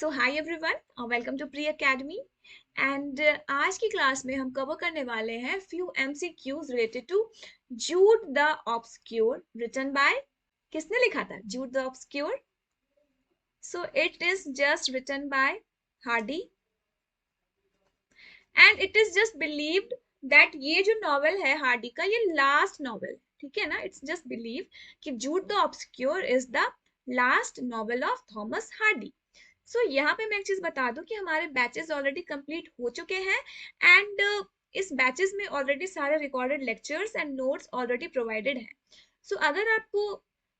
So hi everyone, welcome to pre academy. And आज की class में हम कवर करने वाले हैं few MCQs related to Jude the Obscure, written by, किसने लिखा था Jude the Obscure? So it is just written by Hardy and it is just believed that ये जो नॉवेल है हार्डी का, ये लास्ट नॉवेल, ठीक है ना। इट्स जस्ट बिलीव कि Jude the Obscure is the last novel of Thomas Hardy. So यहाँ पे मैं एक चीज बता दूं कि हमारे बैचेस ऑलरेडी कंप्लीट हो चुके हैं एंड इस बैचेस में ऑलरेडी सारे recorded lectures and notes already provided हैं। सो अगर आपको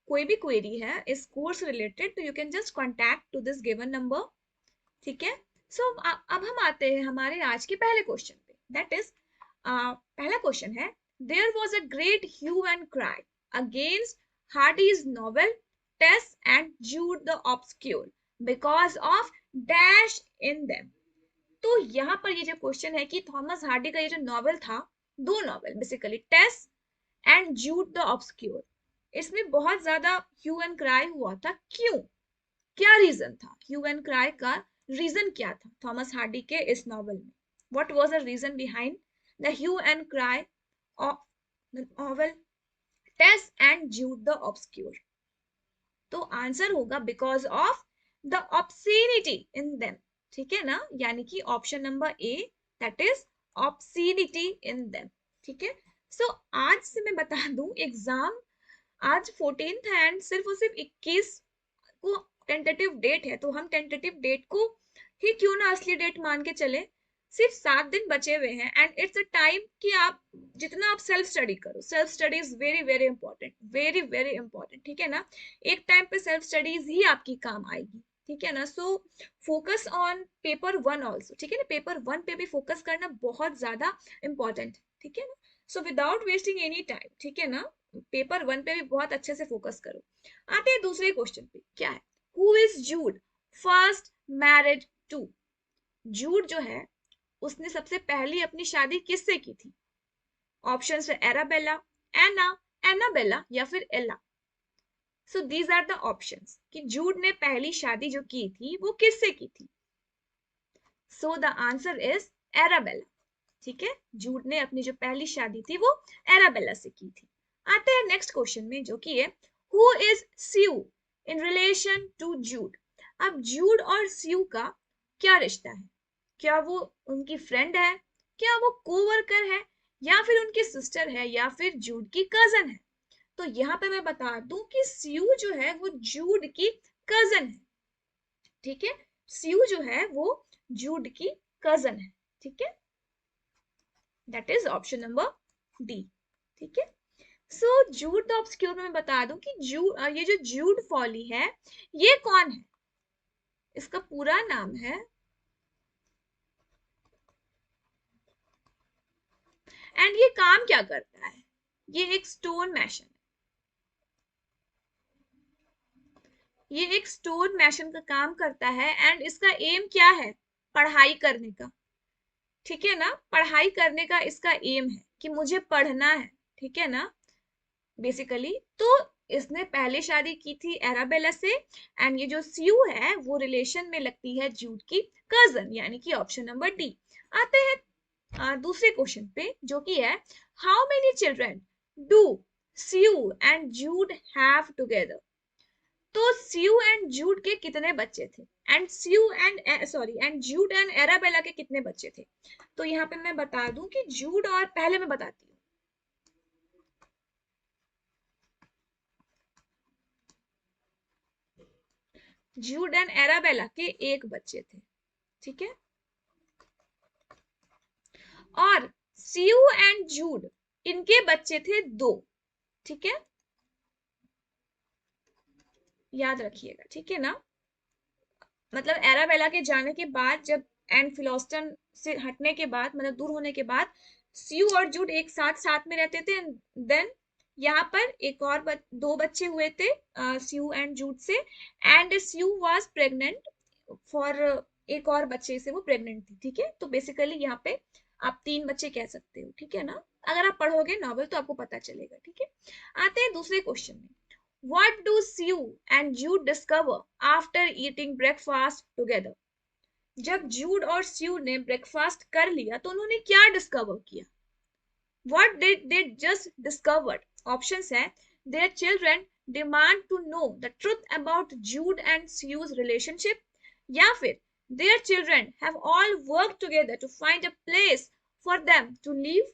कोई भी क्वेरी है इस कोर्स रिलेटेड तो you can just contact to this given number, ठीक है। सो अब हम आते हैं हमारे आज के पहले क्वेश्चन पे, दैट इज पहला क्वेश्चन है, there was a great hue and cry against Hardy's novel Tess and Jude the Obscure because of dash in them. तो यहाँ पर ये जो क्वेश्चन है कि थॉमस हार्डी का ये जो नॉवेल था, दो novel basically, Tess and Jude the Obscure, इसमें बहुत ज्यादा ह्यू एंड क्राई हुआ था। क्यों? क्या रीजन था? ह्यू एंड क्राई का रीजन क्या था थॉमस हार्डी के इस नॉवेल में? What was the reason behind the hue and cry of the novel Tess and Jude the Obscure? तो आंसर होगा because of the obscenity in them, ठीक है ना, यानी कि option number A, that is obscenity in them, ठीक है। सो आज से मैं बता दूं, एग्जाम आज 14th है एंड सिर्फ और सिर्फ 21 को टेंटेटिव डेट है, तो हम टेंटेटिव डेट को ही क्यों ना असली डेट मान के चले। सिर्फ 7 दिन बचे हुए हैं एंड इट्स अ टाइम कि आप जितना आप सेल्फ स्टडी करो, self study is very very important, very very important, ठीक है ना। एक टाइम पे सेल्फ स्टडीज ही आपकी काम आएगी, ठीक है ना। So focus on paper 1 also, ठीक है ना, पेपर 1 पे भी फोकस करना बहुत ज्यादा इंपॉर्टेंट है, ठीक है ना। So without wasting any time, ठीक है ना, पेपर 1 पे भी बहुत अच्छे से फोकस करो। आते हैं दूसरे क्वेश्चन पे, क्या है, who is Jude first married to? Jude जो है उसने सबसे पहली अपनी शादी किससे की थी? ऑप्शंस है एराबेला, एना, एनाबेला या फिर Ella. So these are the options कि जूड ने पहली शादी जो की थी वो किससे की थी। So the answer is Arabella, ठीक है। जूड ने अपनी जो पहली शादी थी वो एराबेला से की थी। आते हैं नेक्स्ट क्वेश्चन में, जो कि है who is Sue in relation to Jude? अब जूड और स्यू का क्या रिश्ता है? क्या वो उनकी फ्रेंड है, क्या वो कोवर्कर है, या फिर उनकी सिस्टर है, या फिर जूड की कजन है? तो यहाँ पे मैं बता दूं कि स्यू जो है वो जूड की कजन है, ठीक है। स्यू जो है वो जूड की कजन है, ठीक है, that is option number D, ठीक है। सो जूड द ऑब्सक्योर में मैं बता दूं कि ये जो जूड फॉली है ये कौन है? इसका पूरा नाम है, एंड ये काम क्या करता है? ये एक स्टोन मैशन, ये एक स्टोन मैशन का काम करता है एंड इसका एम क्या है? पढ़ाई करने का, ठीक है ना, पढ़ाई करने का इसका एम है कि मुझे पढ़ना है, ठीक है ना, बेसिकली। तो इसने पहले शादी की थी एराबेला से एंड ये जो स्यू है वो रिलेशन में लगती है जूड की कजन, यानी कि ऑप्शन नंबर डी। आते हैं दूसरे क्वेश्चन पे, जो कि है how many children do Sue and Jude have together? तो स्यू एंड जूड के कितने बच्चे थे, and Sue and and Jude and Arabella के कितने बच्चे थे? तो यहाँ पे मैं बता दूं कि जूड, और पहले मैं बताती हूँ, जूड एंड एराबेला के एक बच्चे थे, ठीक है, और स्यू एंड जूड इनके बच्चे थे 2, ठीक है, याद रखिएगा, ठीक है ना। मतलब एराबेला के जाने के बाद, जब एंड फिलोस्टन से हटने के बाद, मतलब दूर होने के बाद, स्यू और जूड एक साथ साथ में रहते थे। देन यहाँ पर एक और दो बच्चे हुए थे स्यू एंड जूड से, and Sue was pregnant for, एक और बच्चे से वो प्रेग्नेंट थी, ठीक है। तो बेसिकली यहाँ पे आप 3 बच्चे कह सकते हो, ठीक है ना। अगर आप पढ़ोगे नॉवल तो आपको पता चलेगा, ठीक है। आते हैं दूसरे क्वेश्चन में, What do Sue and Jude discover after eating breakfast together? जब जूड और स्यू ने ब्रेकफास्ट कर लिया तो उन्होंने क्या डिस्कवर किया? What did they just discovered? Options है their children demand to know the truth about Jude and Sue's relationship, या फिर their children have all worked together to find a place for them to live,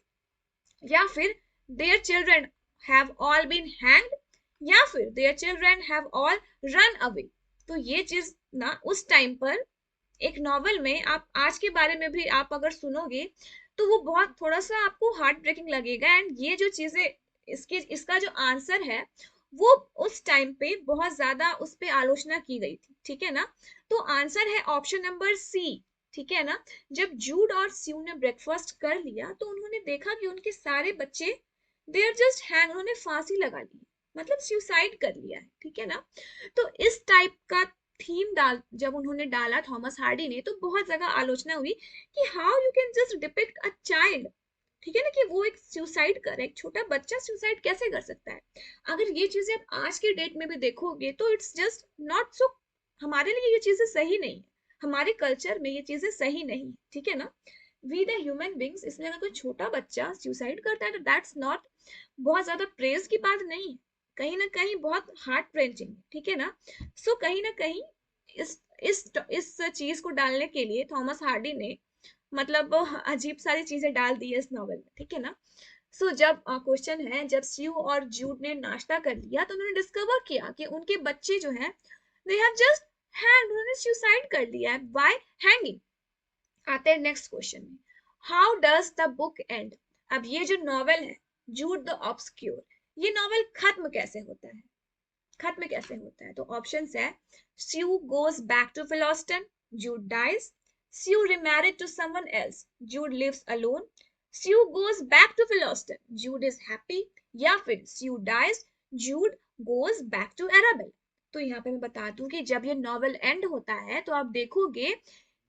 या फिर their children have all been hanged, या फिर their children have all run away. तो ये चीज ना उस टाइम पर एक नॉवल में आप आज के बारे में भी आप अगर सुनोगे तो वो बहुत थोड़ा सा आपको हार्ट ब्रेकिंग लगेगा, एंड ये जो चीजें इसका जो आंसर है वो उस टाइम पे बहुत ज्यादा उस पे आलोचना की गई थी, ठीक है ना? तो आंसर है ऑप्शन नंबर सी, ठीक है ना? जब जूड और स्यू ने ब्रेकफास्ट कर लिया तो उन्होंने देखा कि उनके सारे बच्चे दे आर जस्ट हैंग, उन्होंने फांसी लगा ली, मतलब सुसाइड कर लिया है, ठीक है ना? तो इस टाइप का थीम जब उन्होंने डाला थॉमस हार्डी ने, तो बहुत जगह आलोचना हुई कि how you can just depict a child, ठीक है ना, कि वो एक सुसाइड कर, एक छोटा बच्चा सुसाइड कैसे कर सकता है? अगर ये चीजें आप आज के डेट में भी देखोगे तो इट्स जस्ट नॉट सो, हमारे लिए ये चीजें सही नहीं है, हमारे कल्चर में ये चीजें सही नहीं, ठीक है ना? वी द ह्यूमन बींग्स, इसमें अगर कोई छोटा बच्चा सुसाइड करता है तो दैट्स नॉट बहुत ज्यादा प्रेज की बात नहीं है, कहीं ना कहीं बहुत हार्ट रेंचिंग, ठीक है ना? सो कहीं ना कहीं इस इस चीज को डालने के लिए थॉमस हार्डी ने मतलब अजीब सारी चीजें डाल दी है इस नॉवल में, ठीक है ना? सो जब क्वेश्चन है, जब स्यू और जूड ने नाश्ता कर लिया तो उन्होंने डिस्कवर किया कि उनके बच्चे जो हैं दे हैव जस्ट हैंग, उन्होंने सुसाइड कर लिया है बाय हैंगिंग। आते हैं नेक्स्ट क्वेश्चन में, how does the book and? अब ये जो नॉवल है जूड द ऑब्सक्योर, ये नॉवल खत्म कैसे होता है? खत्म कैसे होता है? तो ऑप्शंस है Sue goes back to Phillotson, Jude dies, Sue remarried to someone else, Jude lives alone, Sue goes back to Phillotson, Jude is happy, या फिर Sue dies, Jude goes back to Arabella. तो यहाँ पे मैं बता दूं कि जब ये नॉवल एंड होता है तो आप देखोगे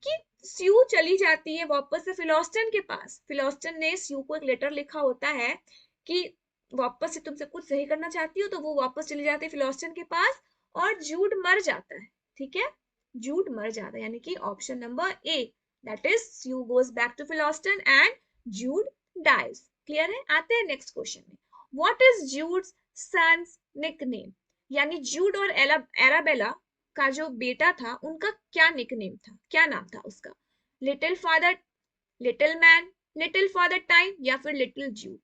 कि स्यू चली जाती है वापस से फिलोस्टन के पास, फिलोस्टन ने स्यू को एक लेटर लिखा होता है कि वापस से तुमसे कुछ सही करना चाहती हो, तो वो वापस चली जाती है फिलोस्टन के पास और जूड मर जाता है, ठीक है? जूड मर जाता है, यानी कि option number A, that is Sue goes back to Phillotson and Jude dies. Clear है? आते हैं नेक्स्ट क्वेश्चन में, what is Jude's sons nickname? यानी जूड और एराबेला का जो बेटा था उनका क्या निकनेम था, क्या नाम था उसका? Little father, little man, little father time, या फिर लिटिल जूड?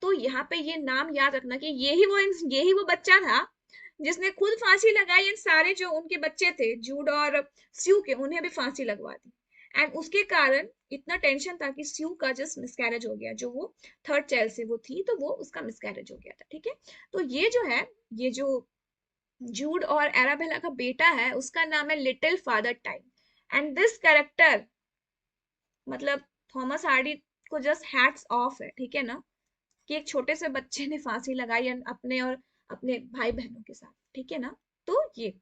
तो यहाँ पे ये नाम याद रखना कि यही वो बच्चा था जिसने खुद फांसी लगाई, एंड सारे जो उनके बच्चे थे जूड और स्यू के, उन्हें भी फांसी लगवा दी, एंड उसके कारण इतना टेंशन था कि स्यू का जस्ट मिसकैरेज हो गया, जो वो थर्ड चाइल्ड से वो थी तो वो उसका मिसकैरेज हो गया था, ठीक है? तो ये जो है, ये जो जूड और एराबेला का बेटा है उसका नाम है little father time, and this character मतलब थॉमस हार्डी को जस्ट हैट्स ऑफ है, ठीक है ना, कि एक छोटे से बच्चे ने फांसी लगाई अपने और अपने भाई बहनों के साथ, ठीक है ना? तो ये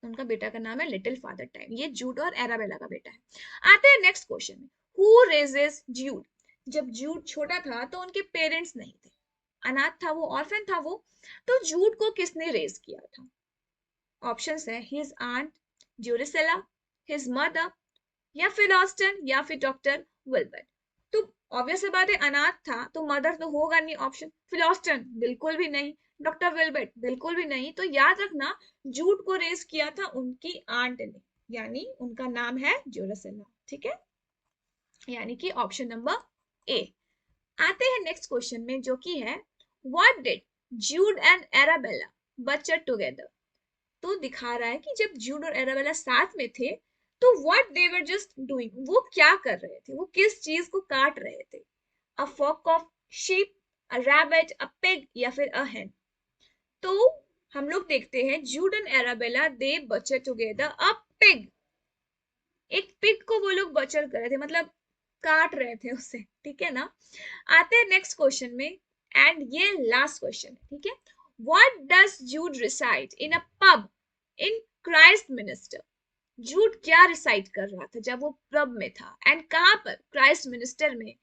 उनका बेटा का नाम है लिटिल फादर टाइम, ये जूड और एराबेला का बेटा है। आते हैं नेक्स्ट क्वेश्चन में, हु रेजेस जूड? जब जूड छोटा था तो उनके पेरेंट्स नहीं थे, अनाथ था वो, ऑर्फन था वो, तो जूड को किसने रेज किया था? ऑप्शंस है हिज आंट ड्यूरिसेला, हिज मदर, या फिर ऑस्टन, या फिर डॉक्टर विल्बर। तो ऑब्वियस सी बात है, अनाथ था तो मदर तो होगा नहीं ऑप्शन, फिलोस्टन बिल्कुल भी नहीं, डॉक्टर विल्बर्ट बिल्कुल भी नहीं, तो याद रखना जूड को रेस किया था उनकी आंट ने, यानी उनका नाम है जोरसेला, ठीक है? यानी कि ऑप्शन नंबर ए। आते हैं नेक्स्ट क्वेश्चन में जो कि है, what did जूड and Arabella बचर together? तो दिखा रहा है कि जब जूड और एराबेला साथ में थे तो what they were just doing, वो क्या कर रहे थे, वो किस चीज को काट रहे थे? A flock of sheep, a rabbit, a pig, या फिर अ hen? तो हम लोग देखते हैं Jude and Arabella they butcher together a pig, एक पिग को वो लोग बचर कर रहे थे, मतलब काट रहे थे उसे, ठीक है ना? आते हैं नेक्स्ट क्वेश्चन में, एंड ये लास्ट क्वेश्चन है, ठीक है? What does Jude reside in a pub in क्राइस्ट मिनिस्टर? जूड क्या रिसाइड कर रहा था जब वो पब में था, एंड कहां पर? क्राइस्ट मिनिस्टर में,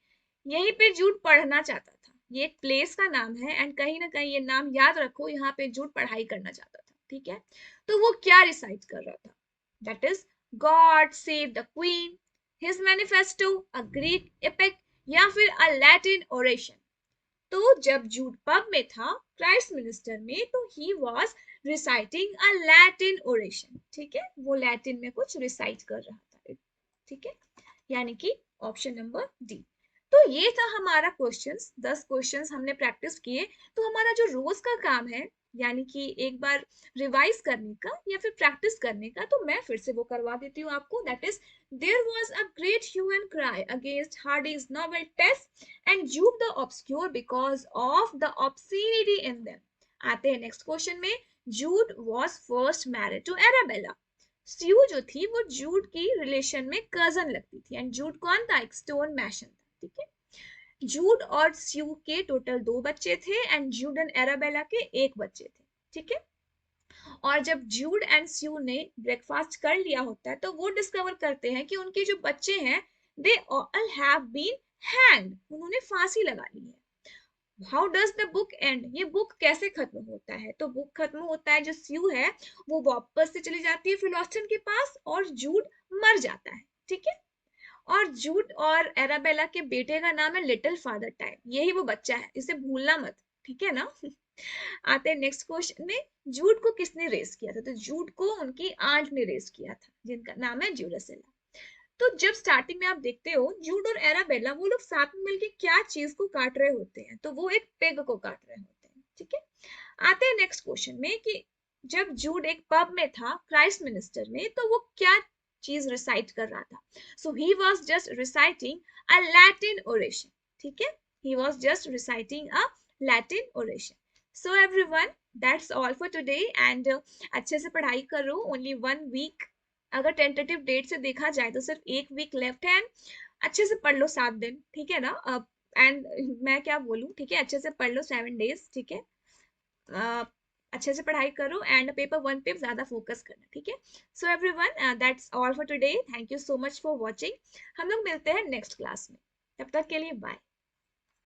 यहीं पे जूड पढ़ना चाहता था, ये एक प्लेस का नाम है एंड कहीं ना कहीं ये नाम याद रखो, यहाँ पे जूड पढ़ाई करना चाहता था, ठीक है। तो वो क्या रिसाइट कर रहा था? That is God save the queen, his manifesto, a Greek epic, या फिर अ लैटिन ओरेशन। तो जब जूड पब में था क्राइस्ट मिनिस्टर में, तो he was reciting a Latin oration, ठीक है, वो लैटिन में कुछ रिसाइट कर रहा था, ठीक है, यानी कि ऑप्शन नंबर डी। तो ये था हमारा क्वेश्चंस, 10 क्वेश्चंस हमने प्रैक्टिस किए। तो हमारा जो रोज का काम है, यानी कि एक बार रिवाइज करने का या फिर प्रैक्टिस करने का, तो मैं फिर से वो करवा देती हूँ आपको। That is there was a great hue and cry against Hardy's novel Tess and Jude the Obscure because of the obscenity in them. आते हैं नेक्स्ट क्वेश्चन में। Jude was first married to Arabella. Sue जो थी वो जूड की relation में cousin लगती थी एंड जूड कौन था? एक स्टोन मैशन था, ठीक है। जूड और स्यू के टोटल 2 बच्चे थे एंड जूड एंड एराबेला के 1 बच्चे थे, ठीक है। और जब जूड एंड स्यू ने ब्रेकफास्ट कर लिया होता है, तो वो डिस्कवर करते हैं कि उनके जो बच्चे हैं, they all have been hanged, उन्होंने फांसी लगा ली है। How does the book end? ये बुक कैसे खत्म होता है? तो बुक खत्म होता है, जो स्यू है वो वापस से चली जाती है फिलोस्टन के पास और जूड मर जाता है, ठीक है। और जूड और एराबेला के बेटे का नाम है लिटिल फादर टाइम, यही वो बच्चा है, इसे भूलना मत, ठीक है ना। आते हैं नेक्स्ट क्वेश्चन में। जूड को किसने रेस किया था? तो जूड को उनकी आंट ने रेस किया था, जिनका नाम है जूडसेला। तो जब स्टार्टिंग में आप देखते हो जूड और एराबेला वो लोग साथ में मिलके क्या चीज को काट रहे होते हैं, तो वो एक पिग को काट रहे होते हैं, ठीक है। आते हैं नेक्स्ट क्वेश्चन में कि जब जूड एक पब में था क्राइस्ट मिनिस्टर में, तो वो क्या चीज रिसाइट कर रहा था? So he was just reciting a Latin oration, ठीक है, he was just reciting a Latin oration. So everyone, that's all for today and अच्छे से पढ़ाई करो। ओनली 1 वीक, अगर टेंटेटिव डेट से देखा जाए तो सिर्फ 1 वीक लेफ्ट है। अच्छे से पढ़ लो 7 दिन, ठीक है ना। एंड मैं क्या बोलूं, ठीक है, अच्छे से पढ़ लो 7 डेज, ठीक है। अच्छे से पढ़ाई करो एंड पेपर 1 पे ज्यादा फोकस करना, ठीक है। सो everyone, that's all for today, thank you so much for watching. हम लोग मिलते हैं नेक्स्ट क्लास में, तब तक के लिए बाय।